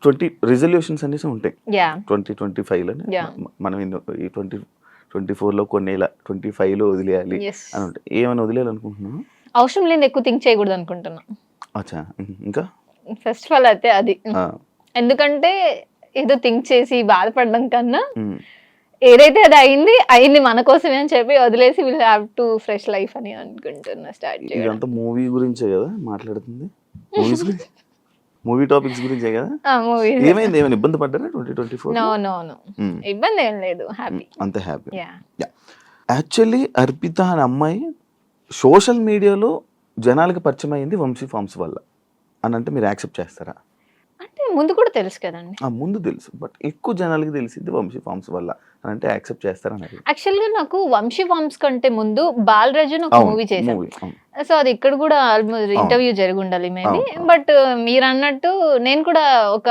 20 resolutions అనేసి ఉంటాయి yeah 2025లోనే yeah మనం ఈ 2024లో కొన్ని ఇలా 25లో వదిలేయాలి ఎస్ అని ఉంటాయి. ఏమైనా వదిలేయాలనుకుంటున్నాను. అవసరం లేని ఎక్కువ థింక్ చేయకూడదు అనుకుంటున్నా. అచ్చా ఇంకా ఫస్ట్ ఆఫ్ ఆల్ అయితే అది, ఆ, ఎందుకంటే ఏదో థింక్ చేసి బాధపడడం కన్నా ఉమ్. ఏదైతే అది అయింది అయింది మన కోసమే అని చెప్పి వదిలేసి will have to fresh life అని అనుకుంటున్నా స్టార్ట్ చేయడం. ఇదంతా మూవీ గురించే కదా మాట్లాడుతుంది, మూవీస్ గురించి, మూవీ టాపిక్స్ గురించే కదా. మూవీస్ ఏమైంది, ఏమైనా ఇబ్బంది పడ్డారా 2024? నో నో నో, ఇబ్బంది ఏం లేదు, హ్యాపీ. అంత హ్యాపీ. యా యాక్చువల్లీ అర్పిత అనే అమ్మాయి సోషల్ మీడియాలో జనాలకి పరిచయం అయింది వంశీ ఫార్మ్స్ వల్ల అని అంటే మీరు యాక్సెప్ట్ చేస్తారా? అంటే ముందు కూడా తెలుసు కదండి. ముందు తెలుసు, బట్ ఎక్కువ జనాలకి తెలిసింది వంశీ ఫార్మ్స్ వల్ల అని అంటే యాక్సెప్ట్ చేస్తారా అని అడిగాను. యాక్చువల్ గా నాకు వంశీ ఫార్మ్స్ కంటే ముందు బాలరాజు అని ఒక అవును, మూవీ చేశాను. మూవీ, అవును. సో అది ఇక్కడ కూడా ఆల్మోస్ట్ ఇంటర్వ్యూ జరిగి ఉండాలి మేబీ. అవును. బట్ మీరు అన్నట్టు నేను కూడా ఒక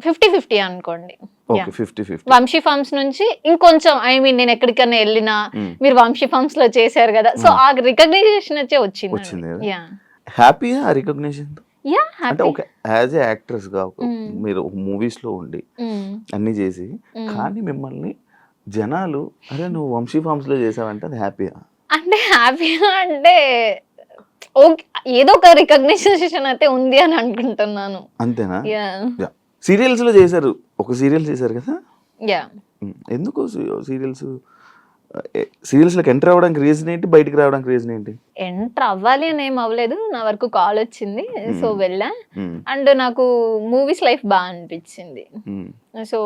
50-50 అనుకోండి. ఓకే, 50-50. వంశీ ఫార్మ్స్ నుంచి ఇంకొంచెం ఐ మీన్ నేను ఎక్కడికైనా వెళ్ళినా మీరు వంశీ ఫార్మ్స్ లో చేశారు కదా, సో ఆ రికగ్నైజేషన్ వచ్చే వచ్చింది వచ్చింది. కదా. యా హ్యాపీయా ఆ రికగ్నిషన్? యా అంటే హ్యాపీ. ఒక యాజ్ ఏ యాక్ట్రెస్ గా మీరు మూవీస్ లో ఉండి అన్ని చేసి, కానీ మిమ్మల్ని జనాలు అరే నువ్వు వంశీ ఫార్మ్స్ లో చేసావంటే అది హ్యాపీయా? అంటే హ్యాపీ అంటే ఓకే, ఏదో ఒక రికగ్నైజేషన్ అయితే ఉంది అని అనుకుంటున్నాను. అంతేనా? యా సీరియల్స్ లో చేశారు, ఒక సీరియల్ చేశారు కదా. యా ఎందుకు సీరియల్స్ లోకి ఎంటర్ అవ్వడానికి రీజన్ ఏంటి, బయటికి రావడానికి రీజన్ ఏంటి? ఎంటర్ అవ్వాలి అని ఏం అవ్వలేదు, నా వరకు కాల్ వచ్చింది సో వెళ్ళా. అండ్ నాకు మూవీస్ లైఫ్ బాగా అనిపించింది, సో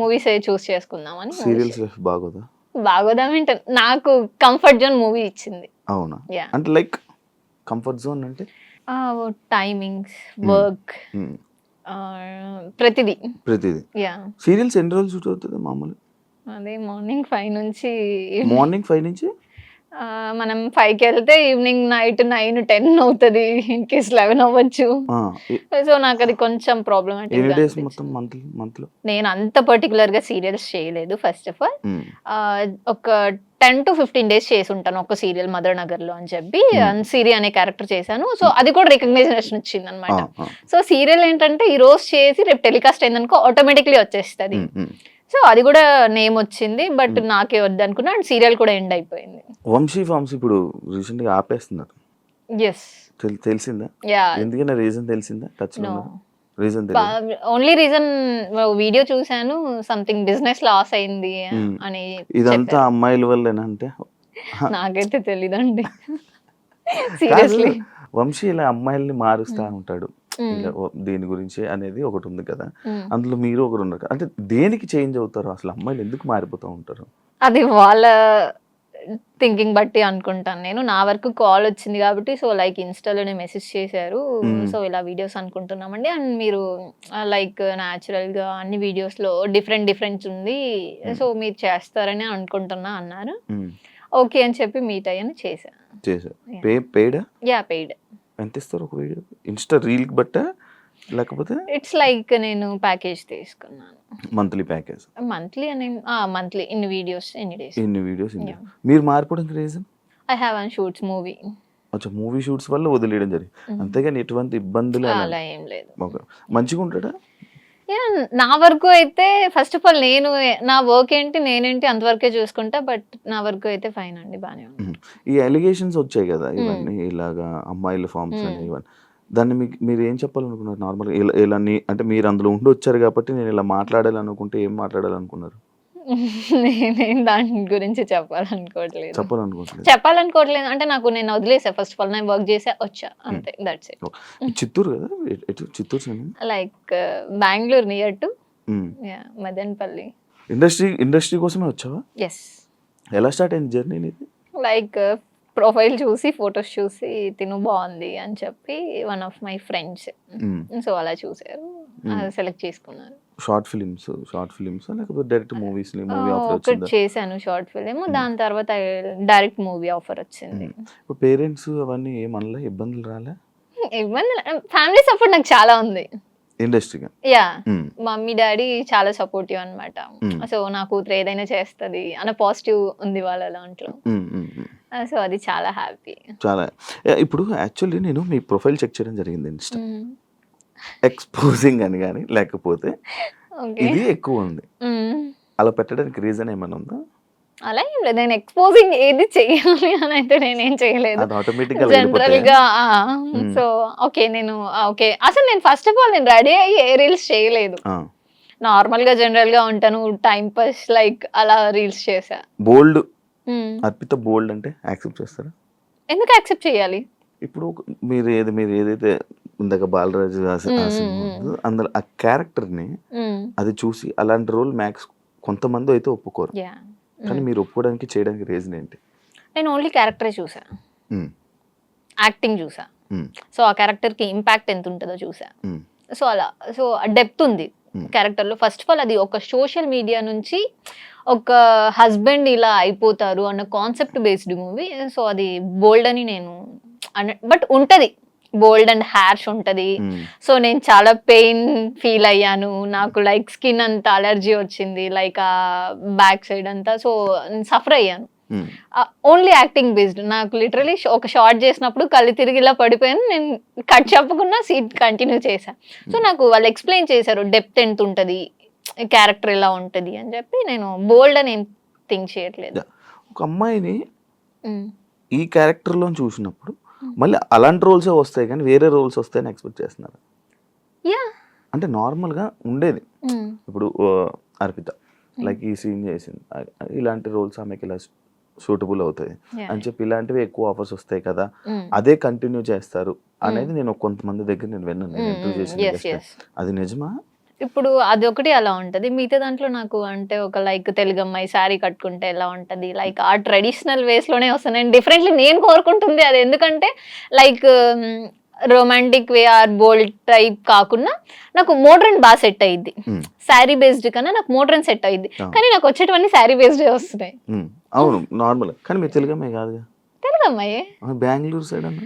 మూవీస్ చూస్ చేసుకుందామని. Serials life బాగోదా? బాగోదామేంట, నాకు కంఫర్ట్ జోన్ మూవీ ఇచ్చింది. అవునా? యా అంటే లైక్ కంఫర్ట్ జోన్ అంటే టైమింగ్స్, వర్క్, ప్రతిదీ. యా సీరియల్స్ ఎన్ని రోజులు షూట్ అవుతుంది మామూలు? అదే మార్నింగ్ 5 నుంచి మార్నింగ్ 5 నుంచి మనం 5కి వెళ్తే ఈవినింగ్ నైట్ 9-10 అవుతుంది, ఇన్ కేస్ 11 అవ్వచ్చు. సో నాకు అది కొంచెం ఎన్ని డేస్ ప్రాబ్లమాటిక్. మొత్తం మంత్ లో? నేను అంత పర్టికులర్ గా సీరియల్స్ చేయలేదు. ఫస్ట్ ఆఫ్ ఆల్ ఒక 10-15 డేస్ చేసి ఉంటాను ఒక సీరియల్ మదర్ నగర్ లో అని చెప్పి సిరి అనే క్యారెక్టర్ చేశాను. సో అది కూడా రికగ్నైజేషన్ వచ్చింది అనమాట. సో సీరియల్ ఏంటంటే ఈ రోజు చేసి రేపు టెలికాస్ట్ అయిందనుకో ఆటోమేటిక్లీ వచ్చేస్తుంది. సో అది కూడా నేమ్ వచ్చింది, బట్ నాకే వద్దు అనుకున్నా. అండ్ సీరియల్ కూడా ఎండ్ అయిపోయింది. వంశీ ఫార్మ్స్ ఇప్పుడు రీసెంట్ గా ఆపేస్తున్నారు. ఎస్ తెలిసిందా? యా ఎందుకన్నా రీజన్ తెలిసిందా? టచ్ లో no, reason only reason video చూసాను, సంథింగ్ బిజినెస్ లాస్ అయింది అని. ఇదంతా అమ్మాయిల వల్లేనా అంటే? నాకైతే తెలీదండి సీరియస్లీ. వంశీ ఇలా అమ్మాయిల్ని మారుస్తా ఉంటాడు ఇంకా దీని గురించి అనేది ఒకటి ఉంది కదా, అందులో మీరు ఒకరు ఉన్నారు కదా. అంటే దేనికి చేంజ్ అవుతారు అసలు అమ్మాయిలు, ఎందుకు మారిపోతూ ఉంటారు? అది వాళ్ళ థింకింగ్ బట్టి అనుకుంటాను నేను. నా వరకు కాల్ వచ్చింది కాబట్టి, సో లైక్ ఇన్స్టాలోనే మెసేజ్ చేశారు, సో ఇలా వీడియోస్ అనుకుంటున్నామండి అండ్ మీరు లైక్ న్యాచురల్ గా అన్ని వీడియోస్ లో డిఫరెంట్ ఉంది, సో మీరు చేస్తారని అనుకుంటున్నా అన్నారు. ఓకే అని చెప్పి మీట్ అయ్యాను, చేశాను. పెయిడా? Yeah paid. ఎంత ఇస్తారు ఒక వీడియో? ఇన్స్టా రీల్ బట్ట లేకపోతే ఇట్స్ లైక్ నేను ప్యాకేజ్ తీసుకున్నాను, మంత్లీ ప్యాకేజ్? మంత్లీ అని మంత్లీ ఇన్ని వీడియోస్ ఎన్ని డేస్. ఇన్ని వీడియోస్. మీరు మారిపోవడానికి reason? I have one shoots movie. అచ్చా, మూవీ షూట్స్ వల్ల వదిలేయడం జరిగింది, అంతేగాని ఎటువంటి ఇబ్బందులు అలా ఏం లేదు. మంచిగా ఉంటాడా? నా వరకు అయితే ఫస్ట్ ఆఫ్ ఆల్ నేను నా వర్క్ ఏంటి నేనేంటి అంతవరకే చూసుకుంటా, బట్ నా వరకు అయితే ఫైన్ అండి, బానే ఉంది. ఈ అలిగేషన్స్ వచ్చాయి కదా ఇవన్నీ, ఇలాగా అమ్మాయిల ఫార్మ్స్ అని ఇవన్నీ, దాన్ని మీరు ఏం చెప్పాలనుకున్నారు నార్మల్గా? ఇలా అంటే మీరు అందులో ఉండి వచ్చారు కాబట్టి నేను ఇలా మాట్లాడాలనుకుంటే ఏం మాట్లాడాలనుకున్నారు? నేనేం దాని గురించి చెప్పాలనుకోవట్లేదు. చెప్పాలనుకోవట్లేదు అంటే నాకు నేను వదిలేసా. ఫస్ట్ ఆఫ్ ఆల్ నేను వర్క్ చేసా వచ్చా అంతే, దట్స్ ఇట్. చిత్తూరు కదా? Chittoor like Bengaluru near to Madanapalle. Industry కోసమే వచ్చావా? ఎస్. ఎలా స్టార్ట్ అయింది జర్నీ ఇది? లైక్ ప్రొఫైల్ చూసి ఫొటోస్ చూసి తిను బాగుంది అని చెప్పి one of my friends, so అలా చూసారు, సెలెక్ట్ చేసుకున్నారు. షార్ట్ ఫిలిమ్స్ లేకపోతే డైరెక్ట్ మూవీస్? మూవీ ఆఫర్ ఒకటి వచ్చిందా? చేశాను షార్ట్ ఫిలిం, దాని తర్వాత డైరెక్ట్ మూవీ ఆఫర్ వచ్చింది. ఇప్పుడు పేరెంట్స్ అవన్నీ ఏమనలే, ఇబ్బందులు రాలే? ఇబ్బంది, ఫ్యామిలీ సపోర్ట్ నాకు చాలా ఉంది ఇండస్ట్రీగా. యా మమ్మీ డాడీ చాలా సపోర్టివ్ అన్నమాట. సో నా కూతురు ఏదైనా చేస్తుంది అన్న పాజిటివ్ ఉంది వాళ్ళ దాంట్లో, సో అది చాలా హ్యాపీ. చాలా. ఇప్పుడు యాక్చువల్లీ నేను మీ ప్రొఫైల్ చెక్ చేయడం జరిగింది ఇన్స్టా. ఎక్స్పోజింగ్ అని కానీ లేకపోతే ఓకే. ఇది ఎక్కువ ఉంది, అలా పెట్టడానికి రీజన్ ఏమైనా ఉందా? అలా ఏం లేదు. నేను ఎక్స్‌పోజింగ్ ఏది చెయ్యాలి అని అయితే నేనేం చేయలేదు. అది ఆటోమేటిక్‌గా వెళ్ళిపోతాయా? జనరల్‌గా హ్మ్. So, okay. ఓకే. అసలు నేను ఫస్ట్ ఆఫ్ ఆల్ నేను రెడీ అయ్యి ఏ రీల్స్ చేయలేదు. ఆ! నార్మల్‌గా జనరల్‌గా ఉంటాను. టైమ్ పాస్ లైక్ అలా రీల్స్ చేశా. బోల్డ్ హ్మ్. అర్పిత బోల్డ్ అంటే యాక్సెప్ట్ చేస్తారా? ఎందుకు యాక్సెప్ట్ చేయాలి? ఇప్పుడు మీరు ఏదైతే ఇందాక 'బాలరాజు' ఆ హ్మ్. సినిమా హ్మ్. ఉందో అందులో ఆ క్యారెక్టర్‌ని హ్మ్. అది చూసి అలాంటి రోల్ కొంతమంది అయితే ఒప్పుకోరు. యాహ్! కానీ మీరు ఒప్పుకోవడానికి చేయడానికి రీజన్ ఏంటి? నేను ఓన్లీ క్యారెక్టరే చూసా. హ్మ్. యాక్టింగ్ చూసా. హ్మ్. సో, ఆ క్యారెక్టర్‌కి ఇంపాక్ట్ ఎంతుంటదో చూసా. హ్మ్. సో, అలా. సో, డెప్త్ ఉంది హ్మ్. క్యారెక్టర్‌లో. ఫస్ట్ ఆఫ్ ఆల్ అది ఒక సోషల్ మీడియా నుంచి ఒక హస్బెండ్ ఇలా అయిపోతారు అన్న కాన్సెప్ట్ బేస్డ్ మూవీ. సో, అది బోల్డ్ అని నేను బట్ ఉంటది. బోల్డ్ అండ్ హార్ష్ ఉంటది. హ్మ్. సో, నేను చాలా పెయిన్ ఫీల్ అయ్యాను. నాకు లైక్ స్కిన్ అంతా అలర్జీ వచ్చింది. లైక్ బ్యాక్ సైడ్ అంతా. సో, సఫర్ అయ్యాను. హ్మ్. Only acting based. నాకు లిటరల్లీ ఒక షార్ట్ చేసినప్పుడు కళ్ళు తిరిగి ఇలా పడిపోయాను. నేను కట్ చెప్పకుండా సీన్ కంటిన్యూ చేశా. సో, నాకు వాళ్ళు ఎక్స్‌ప్లెయిన్ చేశారు. డెప్త్ ఎంతుంటది, క్యారెక్టర్ ఎలా ఉంటది అని చెప్పి నేను బోల్డ్ అని ఏం థింక్ చేయట్లేదు. యాహ్! ఒక అమ్మాయిని హ్మ్. ఈ క్యారెక్టర్‌లోని చూసినప్పుడు హ్మ్. మళ్ళీ అలాంటి రోల్సే వస్తాయి కానీ వేరే రోల్స్ వస్తాయని ఎక్స్‌పెక్ట్ చేస్తున్నారా? యాహ్! అంటే నార్మల్‌గా ఉండేది. హ్మ్. ఇప్పుడు అర్పిత లైక్ ఈ సీన్ చేసింది. ఇలాంటి రోల్స్ ఆమెకి ఇలా సూటబుల్ అవుతాయి యాహ్! అని చెప్పి ఇలాంటివి ఎక్కువ ఆఫర్స్ వస్తాయి కదా! హ్మ్. అదే కంటిన్యూ చేస్తారు అనేది నేను కొంతమంది దగ్గర నేను విన్నాను. నేను ఇంటర్వ్యూ చేసిన యెస్. గెస్ట్. యెస్. అది నిజమా? ఇప్పుడు అదొకటి అలా ఉంటది. మిగతా దాంట్లో నాకు అంటే ఒక లైక్ తెలుగమ్మాయి శారీ కట్టుకుంటే ఎలా ఉంటది, లైక్ ఆ ట్రెడిషనల్ వేస్‌లోనే వస్తాను. నేను డిఫరెంట్‌లీ నేను కోరుకుంటుంది అది. ఎందుకంటే like romantic way or bold type కాకుండా నాకు మోడ్రన్ సెట్ అయ్యిద్ది. హ్మ్. శారీ బేస్డ్ కన్నా నాకు మోడ్రన్ సెట్ అయ్యిద్ది. ఆ! కానీ నాకు వచ్చేటివన్నీ శారీ బేస్డే వస్తున్నాయి. హ్మ్. అవును. నార్మల్. కానీ మీరు తెలుగు అమ్మాయి కాదుగా? తెలుగమ్మాయే. బెంగుళూరు సైడ్ అన్నా?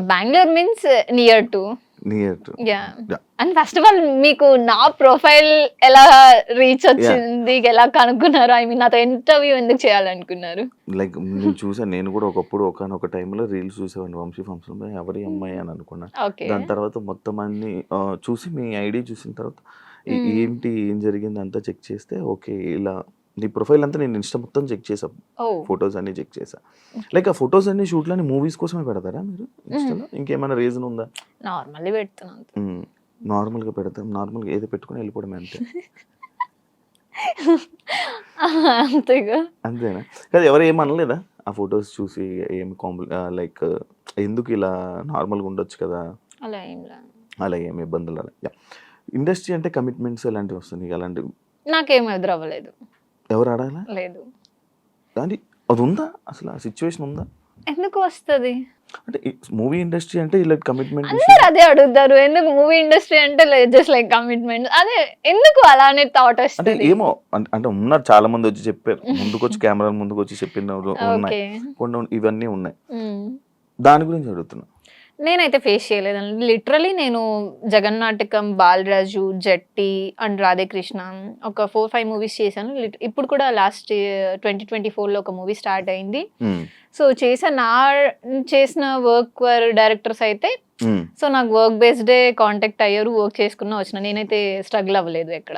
Bengaluru means near to. Near to. Yeah! Yeah! And first of all మీకు నా ప్రొఫైల్ ఎలా రీచ్ యాహ్! వచ్చింది? ఎలా కనుక్కున్నారు? ఐ మీన్ నాతో ఇంటర్వ్యూ ఎందుకు చేయాలనుకున్నారు? లైక్ నేను చూసాను. నేను కూడా ఒకప్పుడు ఒకానొక టైంలో రీల్స్ చూసేవాడిని 'వంశీ ఫంక్షన్‌లో' ఎవరి అమ్మాయి అని అనుకున్నా. ఓకే. దాని తర్వాత మొత్తం అన్నీ చూసి మీ ఐడీ చూసిన తర్వాత హ్మ్. ఏంటి? ఏం జరిగింది? అంతా చెక్ చేస్తే ఓకే. ఇలా నీ ప్రొఫైల్ అంతా నేను ఇన్‌స్టా మొత్తం చెక్ చేశా. ఓహ్! ఫోటోస్ అన్నీ చెక్ చేశా. ఓకే. లైక్ ఆ ఫోటోస్ అన్ని షూట్‌లన్నీ మూవీస్ కోసమే పెడతారా మీరు హ్మ్. ఇన్‌స్టాలో? ఇంకేమైనా రీజన్ ఉందా? నార్మల్లీ పెడుతున్నా అంతే. హ్మ్. నార్మల్‌గా పెడతాం. నార్మల్‌గా ఏదో పెట్టుకొని వెళ్ళిపోవడమే అంతే. అంతేగా. అంతేనా? కాదు ఎవరు ఏమి అనలేదా? ఆ ఫోటోస్ చూసి ఏమి లైక్ ఎందుకు ఇలా నార్మల్‌గా ఉండొచ్చు కదా! అలా ఏం లే. అలా ఏమి ఇబ్బందులు అలా యాహ్! ఇండస్ట్రీ అంటే కమిట్మెంట్స్ ఇలాంటివి వస్తాయి. నీకు అలాంటివి నాకేం ఎదురవ్వలేదు. ఎవరు అడగలా? లేదు. అది అది ఉందా? అసలు ఆ సిట్యుయేషన్ ఉందా? ఎందుకు వస్తది? అంటే మూవీ ఇండస్ట్రీ అంటే ఇలా కమిట్మెంట్ అందరూ ఇష్యూస్ అదే అడుగుతారు. ఎందుకు మూవీ ఇండస్ట్రీ అంటే జస్ట్ లైక్ కమిట్మెంట్. అదే ఎందుకు అలానే థాట్ అంటే వస్తది? ఏమో అంటే ఉన్నారు చాలా మంది వచ్చి చెప్పారు. ముందుకొచ్చి కెమెరాల ముందుకొచ్చి చెప్పినవి ఉన్నాయి. ఓకే. కొన్ని ఇవన్నీ ఉన్నాయి. హ్మ్. దాని గురించి అడుగుతున్నా. నేనైతే ఫేస్ చేయలేదండి. లిటరల్లీ నేను 'జగన్నాటకం', 'బాలరాజు', 'జట్టి' అండ్ 'రాధేకృష్ణ' ఒక 4, 5 మూవీస్ చేశాను. ఇప్పుడు కూడా లాస్ట్ 2024లో ఒక మూవీ స్టార్ట్ అయింది. హ్మ్. సో, చేసిన వర్క్ డైరెక్టర్స్ అయితే హ్మ్. సో, నాకు వర్క్ బేస్డే కాంటాక్ట్ అయ్యారు. వర్క్ చేసుకున్నా వచ్చిన. నేనైతే స్ట్రగుల్ అవ్వలేదు ఎక్కడ.